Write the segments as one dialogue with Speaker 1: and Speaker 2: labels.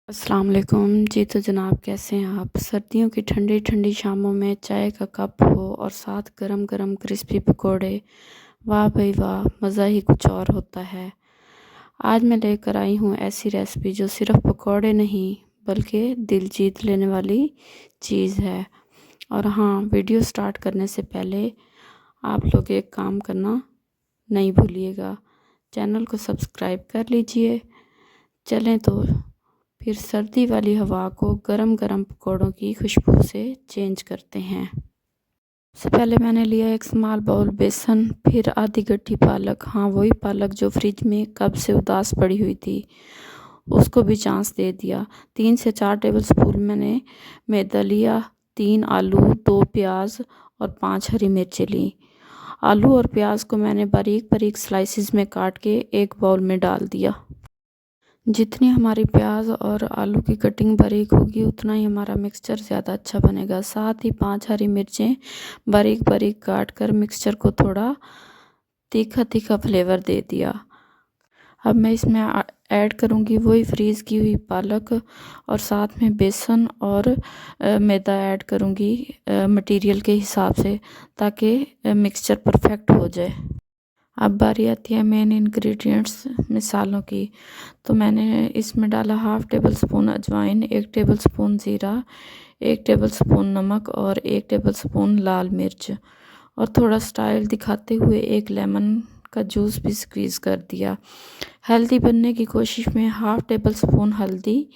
Speaker 1: अस्सलाम वालेकुम जी। तो जनाब कैसे हैं आप। सर्दियों की ठंडी ठंडी शामों में चाय का कप हो और साथ गरम गरम क्रिस्पी पकोड़े, वाह भाई वाह, मज़ा ही कुछ और होता है। आज मैं लेकर आई हूँ ऐसी रेसिपी जो सिर्फ पकोड़े नहीं बल्कि दिल जीत लेने वाली चीज़ है। और हाँ, वीडियो स्टार्ट करने से पहले आप लोग एक काम करना नहीं भूलिएगा, चैनल को सब्सक्राइब कर लीजिए। चलें तो फिर सर्दी वाली हवा को गरम गरम पकौड़ों की खुशबू से चेंज करते हैं। सबसे पहले मैंने लिया एक स्मॉल बाउल बेसन, फिर आधी गट्ठी पालक, हाँ वही पालक जो फ्रिज में कब से उदास पड़ी हुई थी, उसको भी चांस दे दिया। 3 से 4 टेबल स्पून मैंने मैदा लिया, 3 आलू, 2 प्याज और 5 हरी मिर्चें ली। आलू और प्याज को मैंने बारीक बारीक स्लाइसिस में काट के एक बाउल में डाल दिया। जितनी हमारी प्याज और आलू की कटिंग बारीक होगी उतना ही हमारा मिक्सचर ज़्यादा अच्छा बनेगा। साथ ही 5 हरी मिर्चें बारीक बारीक काट कर मिक्सचर को थोड़ा तीखा तीखा फ्लेवर दे दिया। अब मैं इसमें ऐड करूँगी वही फ्रीज़ की हुई पालक और साथ में बेसन और मैदा ऐड करूँगी मटेरियल के हिसाब से, ताकि मिक्सचर परफेक्ट हो जाए। अब बारी आती है मेन इंग्रेडिएंट्स मिसालों की। तो मैंने इसमें डाला हाफ़ टेबल स्पून अजवाइन, 1 टेबल स्पून ज़ीरा, 1 टेबल स्पून नमक और 1 टेबल स्पून लाल मिर्च, और थोड़ा स्टाइल दिखाते हुए 1 लेमन का जूस भी स्क्वीज़ कर दिया। हेल्दी बनने की कोशिश में हाफ़ टेबल स्पून हल्दी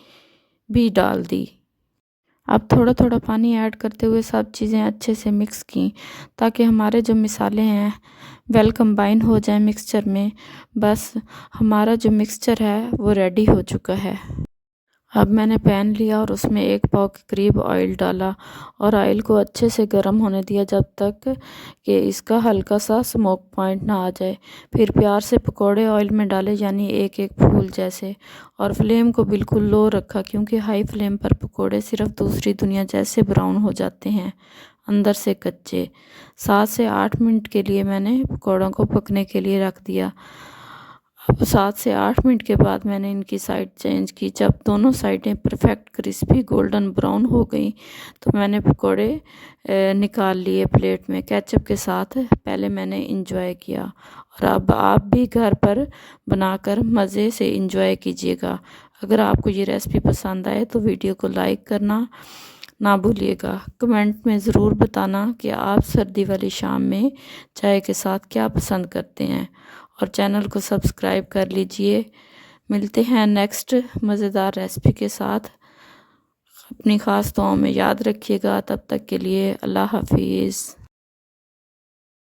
Speaker 1: भी डाल दी। अब थोड़ा थोड़ा पानी ऐड करते हुए सब चीज़ें अच्छे से मिक्स की, ताकि हमारे जो मिसाले हैं वेल कंबाइन हो जाए मिक्सचर में। बस हमारा जो मिक्सचर है वो रेडी हो चुका है। अब मैंने पैन लिया और उसमें 1 पाव के करीब ऑयल डाला और ऑयल को अच्छे से गर्म होने दिया जब तक कि इसका हल्का सा स्मोक पॉइंट ना आ जाए। फिर प्यार से पकोड़े ऑयल में डाले, यानी एक एक फूल जैसे, और फ्लेम को बिल्कुल लो रखा, क्योंकि हाई फ्लेम पर पकोड़े सिर्फ दूसरी दुनिया जैसे ब्राउन हो जाते हैं, अंदर से कच्चे। 7 से 8 मिनट के लिए मैंने पकोड़ों को पकने के लिए रख दिया। अब 7 से 8 मिनट के बाद मैंने इनकी साइड चेंज की। जब दोनों साइडें परफेक्ट क्रिस्पी गोल्डन ब्राउन हो गई तो मैंने पकोड़े निकाल लिए प्लेट में। केचप के साथ पहले मैंने इंजॉय किया, और अब आप भी घर पर बनाकर मज़े से इंजॉय कीजिएगा। अगर आपको ये रेसिपी पसंद आए तो वीडियो को लाइक करना ना भूलिएगा। कमेंट में ज़रूर बताना कि आप सर्दी वाली शाम में चाय के साथ क्या पसंद करते हैं, और चैनल को सब्सक्राइब कर लीजिए। मिलते हैं नेक्स्ट मज़ेदार रेसिपी के साथ। अपनी ख़ास दुआओं में याद रखिएगा। तब तक के लिए अल्लाह हाफिज़।